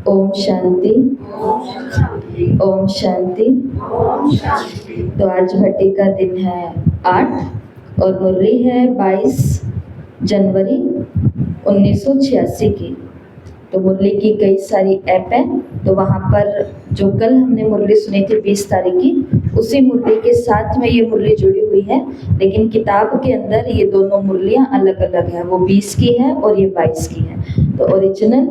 ओम शांति। ओम शांति। तो आज भट्टी का दिन है 8 और मुरली है 22 जनवरी 1986 की। तो मुरली की कई सारी ऐप है, तो वहाँ पर जो कल हमने मुरली सुनी थी 20 तारीख की, उसी मुरली के साथ में ये मुरली जुड़ी हुई है, लेकिन किताब के अंदर ये दोनों मुरलियाँ अलग अलग हैं। वो 20 की है और ये 22 की है। तो ओरिजिनल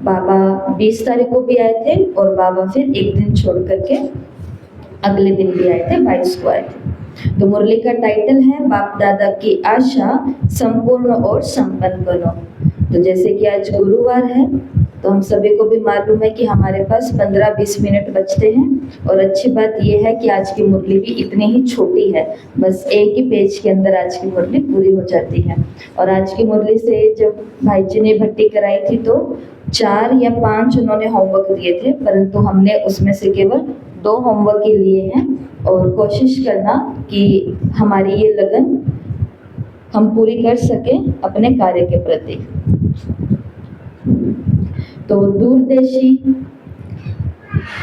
बाबा 20 तारीख को भी आए थे और बाबा फिर एक दिन छोड़ करके अगले दिन भी आए थे, 22 को आए थे। तो मुरली का टाइटल है बाप दादा की आशा संपूर्ण और संपन्न बनो। तो जैसे कि आज गुरुवार है, तो हम सभी को भी मालूम है कि हमारे पास 15-20 मिनट बचते हैं। और अच्छी बात यह है कि आज की मुरली भी इतनी ही छोटी है, बस एक ही पेज के अंदर आज की मुरली पूरी हो जाती है। और आज की मुरली से जब भाई जी ने भट्टी कराई थी तो 4 या 5 उन्होंने होमवर्क दिए थे, परंतु हमने उसमें से केवल 2 होमवर्क ही लिए हैं। और कोशिश करना कि हमारी ये लगन हम पूरी कर सकें अपने कार्य के प्रति। तो दूरदेशी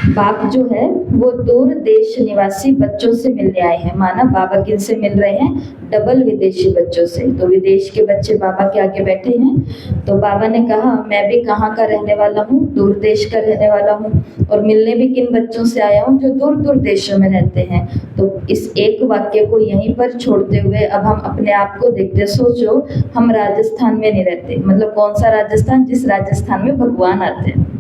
बाप जो है वो दूर देश निवासी बच्चों से मिलने आए हैं। माना बाबा किन से मिल रहे हैं? डबल विदेशी बच्चों से। तो विदेश के बच्चे बाबा के आगे बैठे हैं। तो बाबा ने कहा मैं भी कहाँ का रहने वाला हूँ? दूर देश का रहने वाला हूँ। और मिलने भी किन बच्चों से आया हूँ? जो दूर दूर देशों में रहते हैं। तो इस एक वाक्य को यहीं पर छोड़ते हुए अब हम अपने आप को देखते। सोचो हम राजस्थान में नहीं रहते, मतलब कौन सा राजस्थान? जिस राजस्थान में भगवान आते हैं।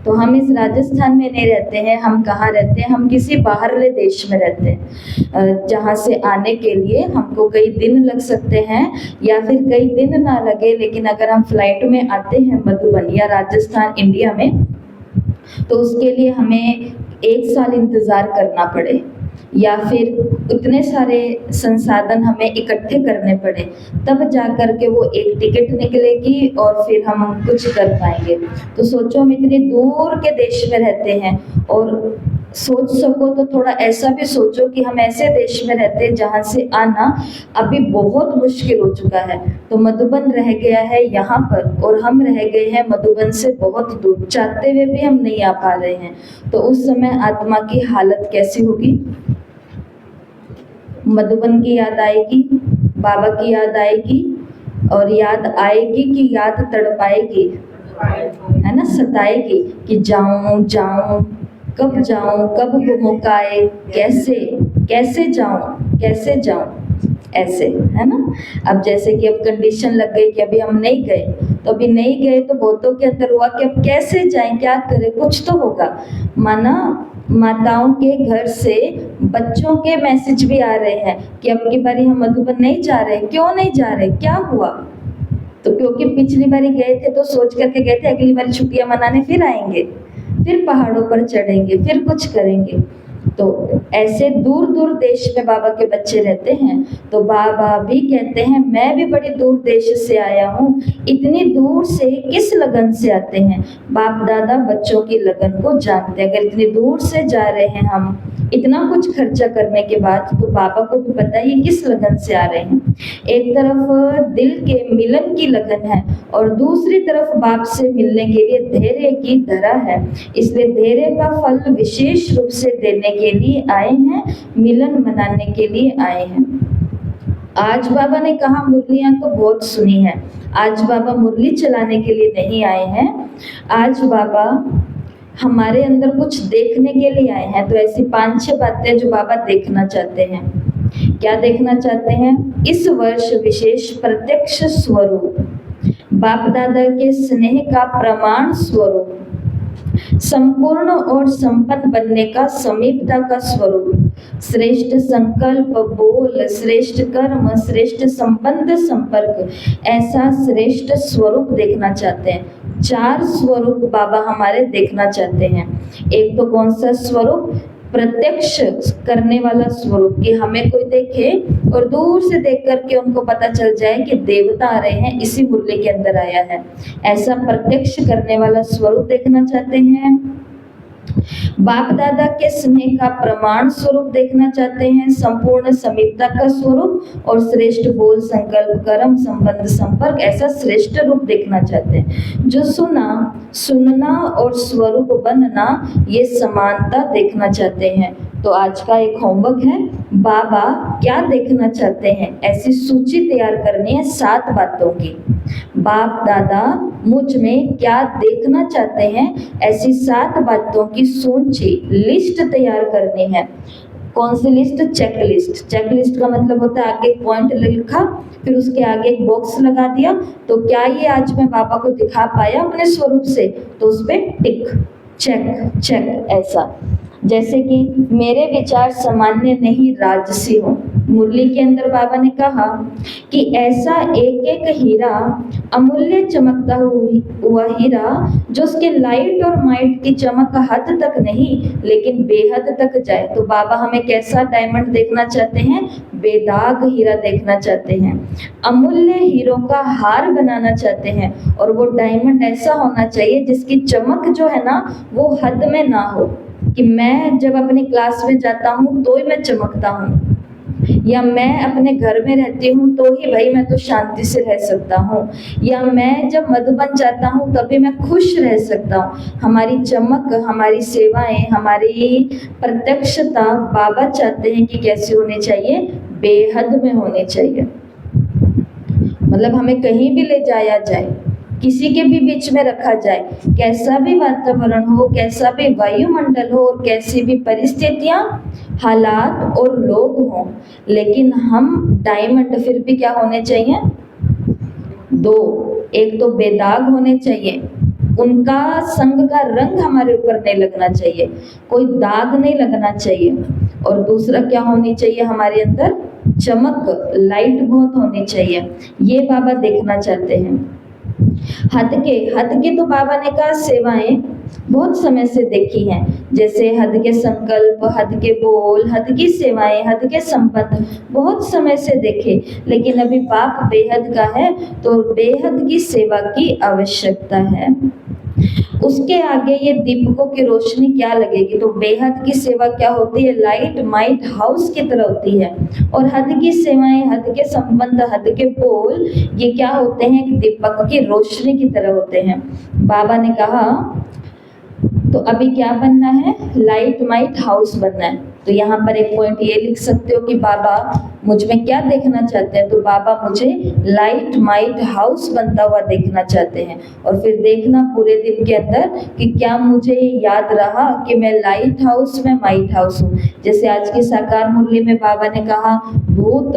तो हम इस राजस्थान में नहीं रहते हैं। हम कहाँ रहते हैं? हम किसी बाहरले देश में रहते हैं, जहाँ से आने के लिए हमको कई दिन लग सकते हैं या फिर कई दिन ना लगे। लेकिन अगर हम फ्लाइट में आते हैं मधुबन या राजस्थान इंडिया में, तो उसके लिए हमें 1 साल इंतज़ार करना पड़े या फिर इतने सारे संसाधन हमें इकट्ठे करने पड़े, तब जा कर के वो एक टिकट निकलेगी और फिर हम कुछ कर पाएंगे। तो सोचो हम इतनी दूर के देश में रहते हैं। और सोच सको तो थोड़ा ऐसा भी सोचो कि हम ऐसे देश में रहते हैं जहाँ से आना अभी बहुत मुश्किल हो चुका है। तो मधुबन रह गया है यहाँ पर और हम रह गए हैं मधुबन से बहुत दूर, चाहते हुए भी हम नहीं आ पा रहे हैं। तो उस समय आत्मा की हालत कैसी होगी? मधुबन की याद आएगी, बाबा की याद आएगी, और याद आएगी कि याद तड़पाएगी, है ना, सताएगी कि जाऊं जाऊं, कब जाऊं, कब वो मौका आए, कैसे कैसे जाऊं, कैसे जाऊं, ऐसे, है ना। अब जैसे कि अब कंडीशन लग गई कि अभी हम नहीं गए, तो अभी नहीं गए तो बहुतों के अंदर हुआ कि अब कैसे जाएं, क्या करें, कुछ तो होगा। माना माताओं के घर से बच्चों के मैसेज भी आ रहे हैं कि अब की बारी हम मधुबन नहीं जा रहे। क्यों नहीं जा रहे? क्या हुआ? तो क्योंकि पिछली बारी गए थे तो सोच करके गए थे अगली बारी छुट्टियां मनाने फिर आएंगे, फिर पहाड़ों पर चढ़ेंगे, फिर कुछ करेंगे। तो ऐसे दूर दूर देश में बाबा के बच्चे रहते हैं। तो बाबा भी कहते हैं मैं भी बड़ी दूर देश से आया हूँ। इतनी दूर से किस लगन से आते हैं? बाप दादा बच्चों की लगन को जानते हैं। अगर इतनी दूर से जा रहे हैं हम, इतना कुछ खर्चा करने के बाद, तो बाबा को भी पता है ये किस लगन से आ रहे हैं। एक तरफ दिल के मिलन की लगन है और दूसरी तरफ बाप से मिलने के लिए धैर्य की धरा है। इसलिए धैर्य का फल विशेष रूप से देने के लिए आए हैं, मिलन मनाने के लिए आए हैं। आज बाबा ने कहा मुरलियां तो बहुत सुनी है। आज बाबा मुरली चलाने के लिए नहीं आए हैं। आज बाबा हमारे अंदर कुछ देखने के लिए आए हैं। तो ऐसी 5-6 बातें जो बाबा देखना चाहते हैं। क्या देखना चाहते हैं? इस वर्ष विशेष प्रत्यक्ष स्वरूप, बाप दादा के स्नेह का प्रमाण स्वरूप, संपूर्ण और संपन्न बनने का समीपता का स्वरूप, श्रेष्ठ संकल्प बोल, श्रेष्ठ कर्म, श्रेष्ठ संबंध संपर्क, ऐसा श्रेष्ठ स्वरूप देखना चाहते हैं। 4 स्वरूप बाबा हमारे देखना चाहते हैं। एक तो कौन सा स्वरूप? प्रत्यक्ष करने वाला स्वरूप, कि हमें कोई देखे और दूर से देख करके उनको पता चल जाए कि देवता आ रहे हैं, इसी मुरली के अंदर आया है। ऐसा प्रत्यक्ष करने वाला स्वरूप देखना चाहते हैं। बाप दादा के स्नेह का प्रमाण स्वरूप देखना चाहते हैं, संपूर्ण समीपता का स्वरूप और श्रेष्ठ बोल, संकल्प, कर्म, संबंध, संपर्क, ऐसा श्रेष्ठ रूप देखना चाहते हैं। जो सुनना और स्वरूप बनना, ये समानता देखना चाहते हैं। तो आज का एक होमवर्क है, बाबा क्या देखना चाहते हैं, ऐसी सूची तैयार करनी है 7 बातों की। बाप दादा मुझ में क्या देखना चाहते हैं, ऐसी 7 बातों की सूची लिस्ट तैयार करनी है। कौन सी list? Check list. Check list का मतलब होता है आगे एक पॉइंट लिखा, फिर उसके आगे एक बॉक्स लगा दिया, तो क्या ये आज मैं बाबा को दिखा पाया अपने स्वरूप से, तो उस पर टिक, चेक चेक। ऐसा जैसे कि मेरे विचार सामान्य नहीं राजसी हो। मुरली के अंदर बाबा ने कहा कि ऐसा एक एक हीरा, अमूल्य चमकता हुआ हीरा, जो उसके लाइट और माइट की चमक हद तक नहीं लेकिन बेहद तक जाए। तो बाबा हमें कैसा डायमंड देखना चाहते हैं? बेदाग हीरा देखना चाहते हैं, अमूल्य हीरों का हार बनाना चाहते हैं, और वो डायमंड ऐसा होना चाहिए जिसकी चमक जो है ना वो हद में ना हो, कि मैं जब अपनी क्लास में जाता हूँ तो ही मैं चमकता हूँ, या मैं अपने घर में रहती हूँ तो ही भाई मैं तो शांति से रह सकता हूँ, या मैं जब मधुबन जाता हूँ तभी मैं खुश रह सकता हूँ। हमारी चमक, हमारी सेवाएं, हमारी प्रत्यक्षता बाबा चाहते हैं कि कैसी होनी चाहिए? बेहद में होनी चाहिए। मतलब हमें कहीं भी ले जाया जाए, किसी के भी बीच में रखा जाए, कैसा भी वातावरण हो, कैसा भी वायुमंडल हो, और कैसी भी परिस्थितियां, हालात और लोग हों, लेकिन हम डायमंड फिर भी क्या होने चाहिए? 2। एक तो बेदाग होने चाहिए, उनका संग का रंग हमारे ऊपर नहीं लगना चाहिए, कोई दाग नहीं लगना चाहिए, और दूसरा क्या होनी चाहिए? हमारे अंदर चमक, लाइट बहुत होनी चाहिए। ये बाबा देखना चाहते हैं। हद के तो बाबा ने कहा सेवाएं बहुत समय से देखी हैं, जैसे हद के संकल्प, हद के बोल, हद की सेवाएं, हद के संबंध बहुत समय से देखे, लेकिन अभी बाप बेहद का है तो बेहद की सेवा की आवश्यकता है। उसके आगे ये दीपकों की रोशनी क्या लगेगी? तो बेहद की सेवा क्या होती है? लाइट माइट हाउस की तरह होती है, और हद की सेवाएं, हद के संबंध, हद के बोल, ये क्या होते हैं? एक दीपक की रोशनी की तरह होते हैं। बाबा ने कहा तो अभी क्या बनना है? लाइट माइट हाउस बनना है। तो यहाँ पर एक पॉइंट ये लिख सकते हो कि बाबा मुझ में क्या देखना चाहते हैं? तो बाबा मुझे लाइट माइट हाउस बनता हुआ देखना चाहते हैं। और फिर देखना पूरे दिन के अंदर कि क्या मुझे याद रहा कि मैं लाइट हाउस में माइट हाउस हूँ। जैसे आज की साकार मुरली में बाबा ने कहा भूत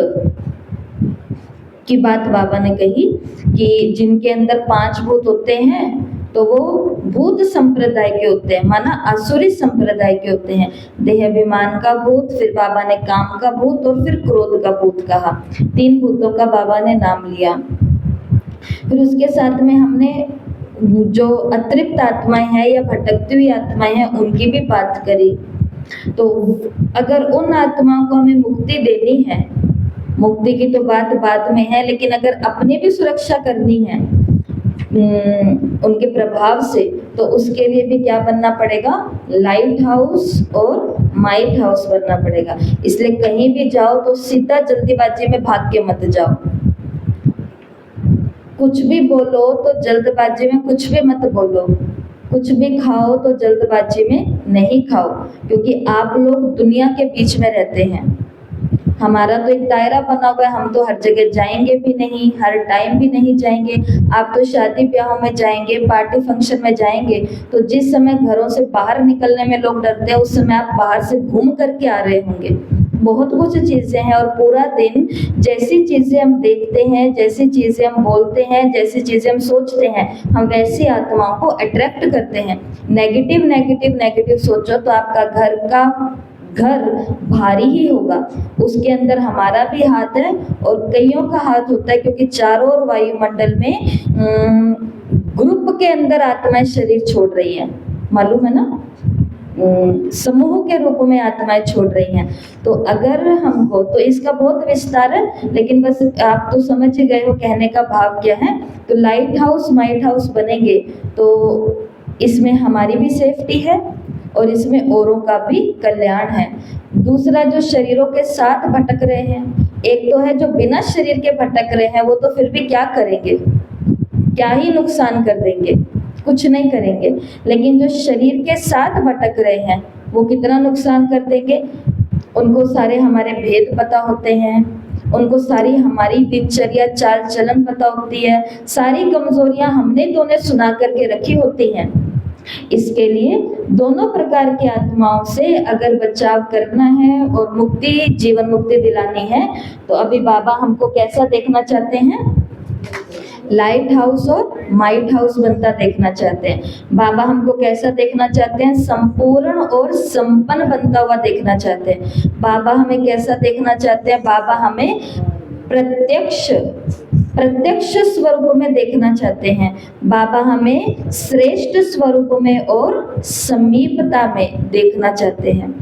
की बात बाबा ने कही कि जिनके अंदर 5 भूत होते हैं तो वो भूत संप्रदाय के होते हैं, माना आसुरी संप्रदाय के होते हैं। देहाभिमान का भूत, फिर बाबा ने काम का भूत, और फिर क्रोध का भूत कहा। 3 भूतों का बाबा ने नाम लिया। फिर उसके साथ में हमने जो अतृप्त आत्माएं हैं या भटकती हुई आत्माएं हैं उनकी भी बात करी। तो अगर उन आत्माओं को हमें मुक्ति देनी है, मुक्ति की तो बात बाद में है, लेकिन अगर अपनी भी सुरक्षा करनी है उनके प्रभाव से, तो उसके लिए भी क्या बनना पड़ेगा? लाइट हाउस और माइट हाउस बनना पड़ेगा। इसलिए कहीं भी जाओ तो सीधा जल्दीबाजी में भाग के मत जाओ। कुछ भी बोलो तो जल्दबाजी में कुछ भी मत बोलो, कुछ भी खाओ तो जल्दबाजी में नहीं खाओ, क्योंकि आप लोग दुनिया के बीच में रहते हैं। हमारा तो एक दायरा बना हुआ है, हम तो हर जगह जाएंगे भी नहीं, हर टाइम भी नहीं जाएंगे। आप तो शादी ब्याहों में जाएंगे, पार्टी फंक्शन में जाएंगे, तो जिस समय घरों से बाहर निकलने में लोग डरते हैं उस समय आप बाहर से घूम करके आ रहे होंगे। बहुत कुछ चीज़ें हैं, और पूरा दिन जैसी चीज़ें हम देखते हैं, जैसी चीज़ें हम बोलते हैं, जैसी चीज़ें हम सोचते हैं, हम वैसी आत्माओं को अट्रैक्ट करते हैं। नेगेटिव नेगेटिव नेगेटिव सोचो तो आपका घर भारी ही होगा। उसके अंदर हमारा भी हाथ है और कईयों का हाथ होता है, क्योंकि चारों ओर वायुमंडल में ग्रुप के अंदर आत्माएं शरीर छोड़ रही है, मालूम है ना? समूह के रूप में आत्माएं छोड़ रही हैं। तो अगर हमको, तो इसका बहुत विस्तार है, लेकिन बस आप तो समझ ही गए हो कहने का भाव क्या है। तो लाइट हाउस माइट हाउस बनेंगे तो इसमें हमारी भी सेफ्टी है, और इसमें औरों का भी कल्याण है। दूसरा, जो शरीरों के साथ भटक रहे हैं, एक तो है जो बिना शरीर के भटक रहे हैं, वो तो फिर भी क्या करेंगे, क्या ही नुकसान कर देंगे, कुछ नहीं करेंगे। लेकिन जो शरीर के साथ भटक रहे हैं वो कितना नुकसान कर देंगे। उनको सारे हमारे भेद पता होते हैं, उनको सारी हमारी दिनचर्या चाल चलन पता होती है, सारी कमजोरियां हमने तो उन्हें सुना करके रखी होती हैं। इसके लिए दोनों प्रकार की आत्माओं से अगर बचाव करना है और मुक्ति, जीवन मुक्ति दिलानी है, तो अभी बाबा हमको कैसा देखना चाहते हैं, लाइट हाउस और माइट हाउस बनता देखना चाहते हैं। बाबा हमको कैसा देखना चाहते हैं, संपूर्ण और संपन्न बनता हुआ देखना चाहते हैं। बाबा हमें कैसा देखना चाहते हैं, बाबा हमें प्रत्यक्ष स्वरूप में देखना चाहते हैं। बाबा हमें श्रेष्ठ स्वरूप में और समीपता में देखना चाहते हैं।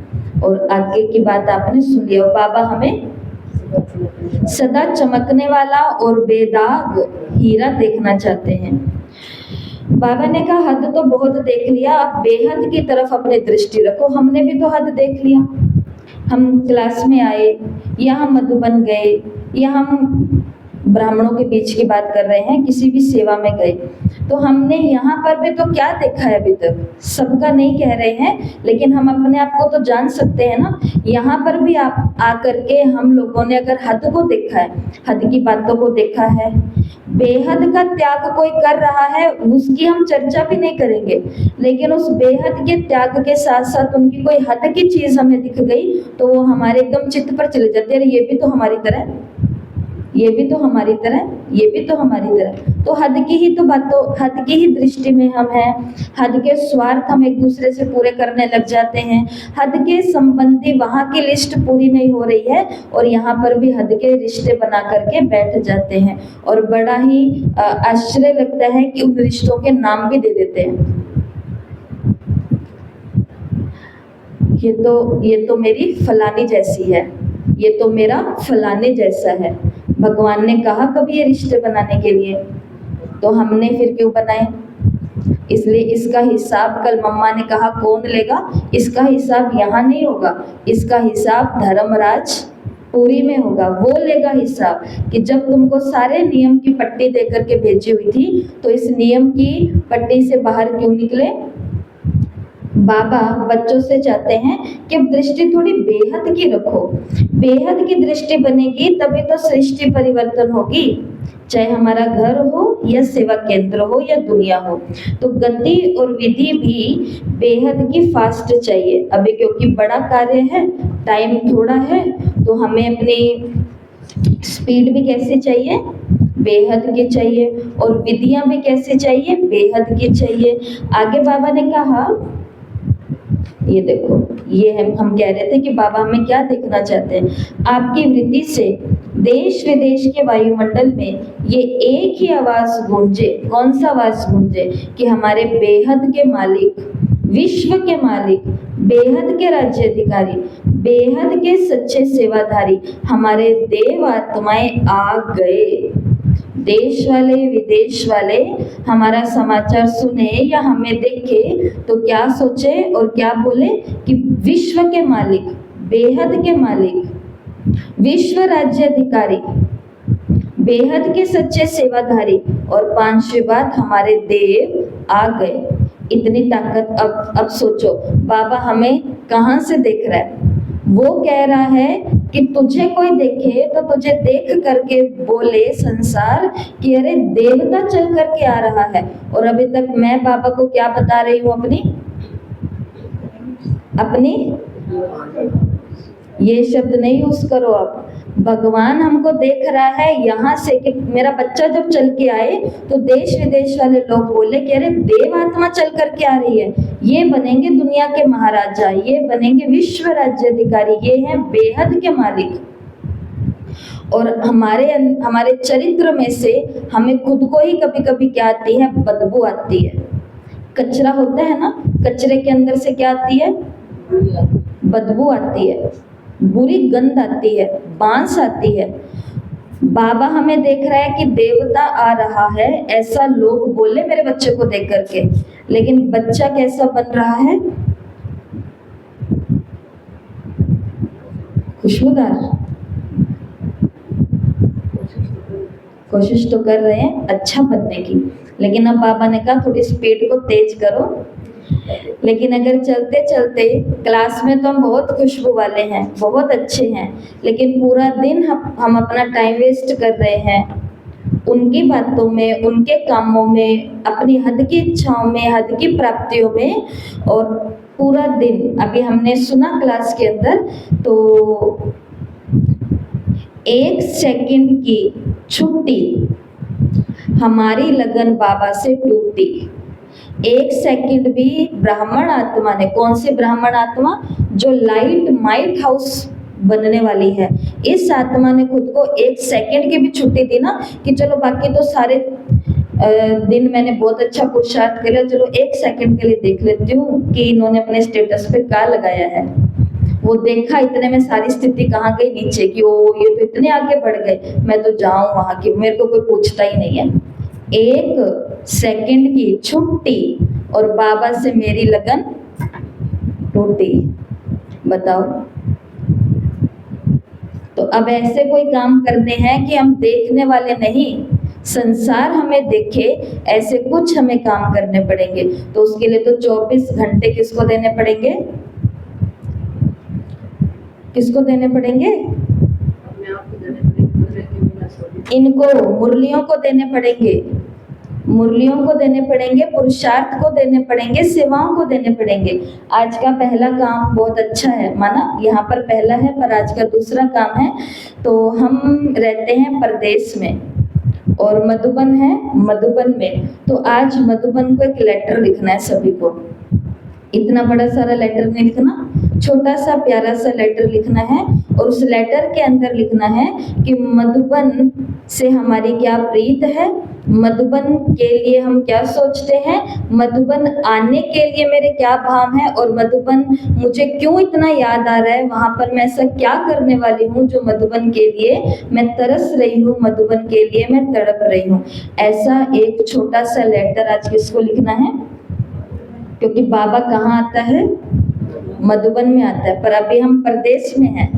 और आगे की बात आपने सुन लिया, बाबा हमें सदा चमकने वाला और बेदाग हीरा देखना चाहते हैं। बाबा ने कहा हद तो बहुत देख लिया, अब बेहद की तरफ अपनी दृष्टि रखो। हमने भी तो हद देख लिया। हम क्लास में आए, या हम मधुबन गए, या हम ब्राह्मणों के बीच की बात कर रहे हैं, किसी भी सेवा में गए, तो हमने यहाँ पर भी तो क्या देखा है अभी तक, सबका नहीं कह रहे हैं, लेकिन हम अपने आप को तो जान सकते हैं ना। यहाँ पर भी आप आकर के हम लोगों ने अगर हद को देखा है, हद की बातों को देखा है, बेहद का त्याग कोई कर रहा है, उसकी हम चर्चा भी नहीं करेंगे, लेकिन उस बेहद के त्याग के साथ साथ उनकी कोई हद की चीज हमें दिख गई तो वो हमारे एकदम चित्त पर चले जाते हैं, अरे ये भी तो हमारी तरह, ये भी तो हमारी तरह, ये भी तो हमारी तरह। तो हद की ही तो बातों, हद की ही दृष्टि में हम हैं। हद के स्वार्थ हम एक दूसरे से पूरे करने लग जाते हैं। हद के संबंधी वहाँ की लिस्ट पूरी नहीं हो रही है और यहाँ पर भी हद के रिश्ते बना करके बैठ जाते हैं। और बड़ा ही आश्चर्य लगता है कि उन रिश्तों के नाम भी दे देते हैं। ये तो मेरी फलानी जैसी है, ये तो मेरा फलाने जैसा है। भगवान ने कहा कभी ये रिश्ते बनाने के लिए, तो हमने फिर क्यों बनाए। इसलिए इसका हिसाब कल मम्मा ने कहा कौन लेगा, इसका हिसाब यहाँ नहीं होगा, इसका हिसाब धर्मराज पुरी में होगा। वो लेगा हिसाब कि जब तुमको सारे नियम की पट्टी दे करके भेजी हुई थी तो इस नियम की पट्टी से बाहर क्यों निकले। बाबा बच्चों से चाहते हैं कि दृष्टि थोड़ी बेहद की रखो, बेहद की दृष्टि बनेगी तभी तो सृष्टि परिवर्तन होगी। चाहे हमारा घर हो या सेवा केंद्र हो या दुनिया हो, तो गति और विधि भी बेहद की फास्ट चाहिए। अभी क्योंकि बड़ा कार्य है, टाइम थोड़ा है, तो हमें अपनी स्पीड भी कैसे चाहिए, बेहद की चाहिए, और विधियां भी कैसे चाहिए, बेहद की चाहिए। आगे बाबा ने कहा, ये देखो, ये हम कह रहे थे कि बाबा हमें क्या देखना चाहते हैं। आपकी वृत्ति से देश विदेश के वायुमंडल में ये एक ही आवाज गूंजे। कौन सा आवाज गूंजे कि हमारे बेहद के मालिक, विश्व के मालिक, बेहद के राज्याधिकारी, बेहद के सच्चे सेवाधारी हमारे देव आत्माएं आ गए। देश वाले विदेश वाले हमारा समाचार सुने या हमें देखे तो क्या सोचे और क्या बोले कि विश्व के मालिक, बेहद के मालिक, विश्व राज्याधिकारी, बेहद के सच्चे सेवाधारी, और पांचवी बात हमारे देव आ गए। इतनी ताकत। अब सोचो बाबा हमें कहाँ से देख रहा है। वो कह रहा है कि तुझे कोई देखे तो तुझे देख करके बोले संसार कि अरे देवता चल करके आ रहा है। और अभी तक मैं बाबा को क्या बता रही हूँ, अपनी ये शब्द नहीं यूज करो आप। भगवान हमको देख रहा है यहाँ से कि मेरा बच्चा जब चल के आए तो देश विदेश वाले लोग बोले कि अरे देव आत्मा चल करके आ रही है, ये बनेंगे दुनिया के महाराजा, ये बनेंगे विश्व राज्याधिकारी, ये हैं बेहद के मालिक। और हमारे चरित्र में से हमें खुद को ही कभी कभी क्या आती है, बदबू आती है। कचरा होता है ना, कचरे के अंदर से क्या आती है, बदबू आती है, बुरी गंध आती है, बांस आती है। बाबा हमें देख रहा है कि देवता आ रहा है, ऐसा लोग बोले मेरे बच्चे को देख करके, लेकिन बच्चा कैसा बन रहा है, खुशबूदार, कोशिश तो कर रहे हैं अच्छा बनने की, लेकिन अब बाबा ने कहा थोड़ी स्पीड को तेज करो। लेकिन अगर चलते चलते क्लास में तो हम बहुत खुशबू वाले हैं, बहुत अच्छे हैं, लेकिन पूरा दिन हम अपना टाइम वेस्ट कर रहे हैं उनकी बातों में, उनके कामों में, अपनी हद की इच्छाओं में, हद की प्राप्तियों में, और पूरा दिन अभी हमने सुना क्लास के अंदर, तो 1 सेकंड की छुट्टी हमारी लगन बाबा से टूटी। 1 सेकंड भी ब्राह्मण आत्मा ने, कौन सी ब्राह्मण आत्मा? जो लाइट हाउस बनने वाली है, इस आत्मा ने खुद को 1 सेकंड की भी छुट्टी दी ना, कि चलो बाकी तो सारे दिन मैंने बहुत अच्छा पुरुषार्थ कर लिया, चलो 1 सेकंड के लिए देख लेती हूँ कि इन्होंने अपने स्टेटस पे क्या लगाया है। वो देखा, इतने में सारी स्थिति कहाँ गई नीचे की, ओ ये तो इतने आगे बढ़ गए, मैं तो जाऊं वहां की, मेरे को कोई पूछता ही नहीं है। 1 सेकंड की छुट्टी और बाबा से मेरी लगन टूटी। बताओ, तो अब ऐसे कोई काम करने हैं कि हम देखने वाले नहीं, संसार हमें देखे, ऐसे कुछ हमें काम करने पड़ेंगे। तो उसके लिए तो 24 घंटे किसको देने पड़ेंगे? किसको देने पड़ेंगे? इनको, मुरलियों को देने पड़ेंगे, मुरलियों को देने पड़ेंगे, पुरुषार्थ को देने पड़ेंगे, सेवाओं को देने पड़ेंगे। आज का पहला काम बहुत अच्छा है, माना यहाँ पर पहला है, पर आज का दूसरा काम है। तो हम रहते हैं प्रदेश में और मधुबन है, मधुबन में, तो आज मधुबन को एक लेटर लिखना है सभी को। इतना बड़ा सारा लेटर नहीं लिखना, छोटा सा प्यारा सा लेटर लिखना है, और उस लेटर के अंदर लिखना है कि मधुबन से हमारी क्या प्रीत है, मधुबन के लिए हम क्या सोचते हैं, मधुबन आने के लिए मेरे क्या भाव हैं, और मधुबन मुझे क्यों इतना याद आ रहा है, वहां पर मैं ऐसा क्या करने वाली हूँ जो मधुबन के लिए मैं तरस रही हूँ, मधुबन के लिए मैं तड़प रही हूँ। ऐसा एक छोटा सा लेटर आज किसको लिखना है? क्योंकि बाबा कहाँ आता है? मधुबन में आता है, पर अभी हम प्रदेश में हैं,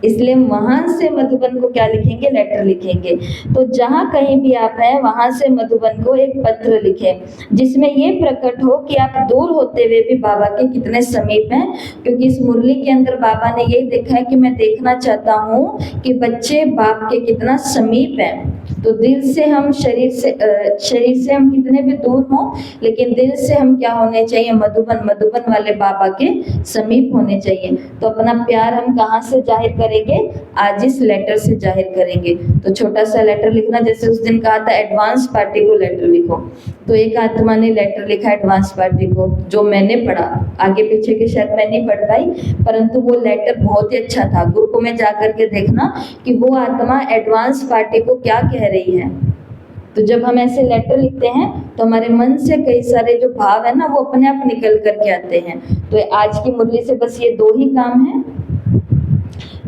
इसलिए वहां से मधुबन को क्या लिखेंगे? लेटर लिखेंगे। तो जहां कहीं भी आप हैं वहां से मधुबन को एक पत्र लिखें, जिसमें ये प्रकट हो कि आप दूर होते हुए भी बाबा के कितने समीप हैं। क्योंकि इस मुरली के अंदर बाबा ने यही देखा है कि मैं देखना चाहता हूँ कि बच्चे बाप के कितना समीप हैं। तो दिल से हम, शरीर से हम कितने भी दूर हों, लेकिन दिल से हम क्या होने चाहिए? मधुबन वाले बाबा के समीप होने चाहिए। तो अपना प्यार हम कहाँ से जाहिर करेंगे? आज इस लेटर से जाहिर करेंगे। तो छोटा सा लेटर लिखना, जैसे उस दिन कहा था एडवांस पार्टी को लेटर लिखो, तो एक आत्मा ने लेटर लिखा एडवांस पार्टी को, जो मैंने पढ़ा, आगे पीछे के शायद मैं नहीं पढ़ पाई, परंतु वो लेटर बहुत ही अच्छा था। ग्रुप में जाकर के देखना कि वो आत्मा एडवांस पार्टी को क्या कह रही है। तो जब हम ऐसे लेटर लिखते हैं तो हमारे मन से कई सारे जो भाव है ना, वो अपने आप निकल करके आते हैं। तो आज की मुरली से बस ये 2 ही काम है।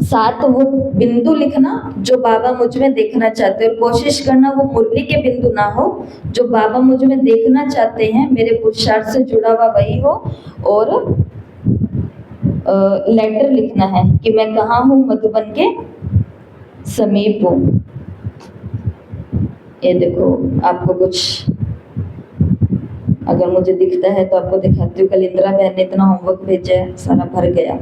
साथ वो बिंदु लिखना जो बाबा मुझ में देखना चाहते हैं, और कोशिश करना वो मुरली के बिंदु ना हो, जो बाबा मुझ में देखना चाहते हैं, मेरे पुरुषार्थ से जुड़ा हुआ वही हो। और लेटर लिखना है कि मैं कहाँ हूँ? मधुबन के समीप हूँ। ये देखो, आपको कुछ अगर मुझे दिखता है तो आपको दिखाती हूँ। कल इंदिरा बहन ने इतना होमवर्क भेजा है, सारा भर गया।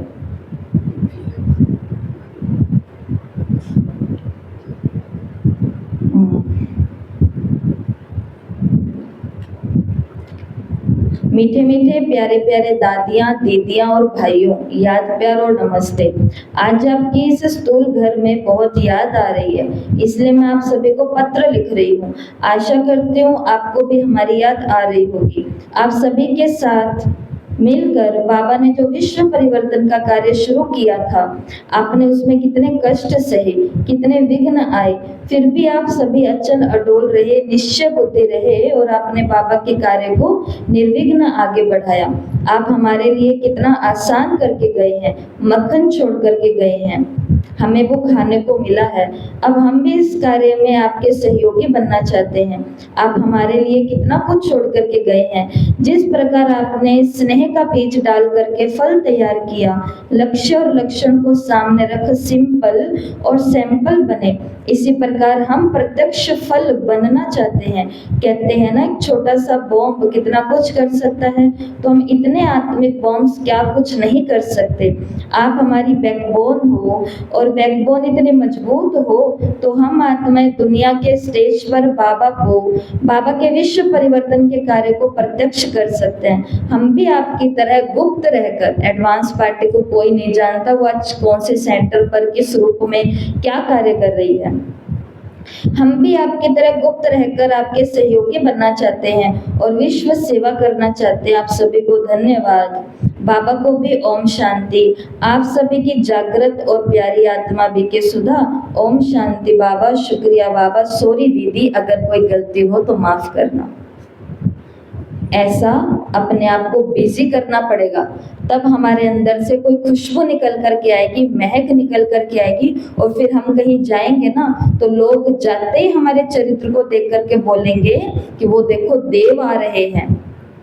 मीठे मीठे प्यारे प्यारे दादियाँ, दीदियाँ और भाइयों, याद प्यार और नमस्ते। आज आपकी इस स्थूल घर में बहुत याद आ रही है, इसलिए मैं आप सभी को पत्र लिख रही हूँ। आशा करती हूँ आपको भी हमारी याद आ रही होगी। आप सभी के साथ मिलकर बाबा ने जो विश्व परिवर्तन का कार्य शुरू किया था, आपने उसमें कितने कष्ट सहे, कितने विघ्न आए, फिर भी आप सभी अचल अडोल रहे, निश्चय बुद्धि रहे, और आपने बाबा के कार्य को निर्विघ्न आगे बढ़ाया। आप हमारे लिए कितना आसान करके गए हैं, मक्खन छोड़ करके गए हैं। हमें वो खाने को मिला है। अब हम भी इस कार्य में आपके सहयोगी बनना चाहते हैं। आप हमारे लिए कितना कुछ छोड़ करके गए हैं। जिस प्रकार आपने स्नेह का बीज डाल करके फल तैयार किया, लक्ष्य और लक्षण को सामने रख सिंपल और सैंपल बने, इसी प्रकार हम प्रत्यक्ष फल बनना चाहते हैं। कहते हैं ना, एक छोटा सा बॉम्ब कितना कुछ कर सकता है, तो हम इतने आत्मिक बॉम्ब्स क्या कुछ नहीं कर सकते। आप हमारी बैकबोन हो, और बैकबोन इतने मजबूत हो तो हम आत्माएं दुनिया के स्टेज पर बाबा के विश्व परिवर्तन के कार्य को प्रत्यक्ष कर सकते हैं। हम भी आपकी तरह गुप्त रहकर, एडवांस पार्टी को कोई नहीं जानता वो आज कौन से सेंटर पर किस रूप में क्या कार्य कर रही है। हम भी आपकी तरह गुप्त रहकर आपके सहयोगी बनना चाहते हैं और विश्व सेवा करना चाहते हैं। आप सभी को धन्यवाद। बाबा को भी ओम शांति। आप सभी की जागृत और प्यारी आत्मा भी के सुधा। ओम शांति बाबा। शुक्रिया बाबा। सॉरी दीदी, अगर कोई गलती हो तो माफ करना। ऐसा अपने आप को बिजी करना पड़ेगा, तब हमारे अंदर से कोई खुशबू निकल करके आएगी, महक निकल करके आएगी, और फिर हम कहीं जाएंगे ना तो लोग जाते ही हमारे चरित्र को देख करके बोलेंगे कि वो देखो देव आ रहे हैं,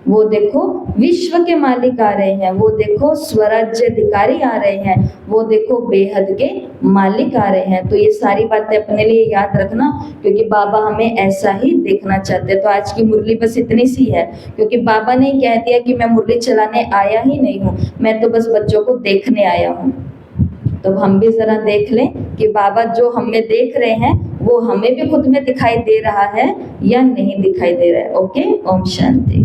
वो देखो विश्व के मालिक आ रहे हैं, वो देखो स्वराज्य अधिकारी आ रहे हैं, वो देखो बेहद के मालिक आ रहे हैं। तो ये सारी बातें अपने लिए याद रखना, क्योंकि बाबा हमें ऐसा ही देखना चाहते हैं। तो आज की मुरली बस इतनी सी है, क्योंकि बाबा ने कह दिया कि मैं मुरली चलाने आया ही नहीं हूँ, मैं तो बस बच्चों को देखने आया हूँ। तो हम भी जरा देख लें कि बाबा जो हमें देख रहे हैं वो हमें भी खुद में दिखाई दे रहा है या नहीं दिखाई दे रहा है। ओके, ओम शांति।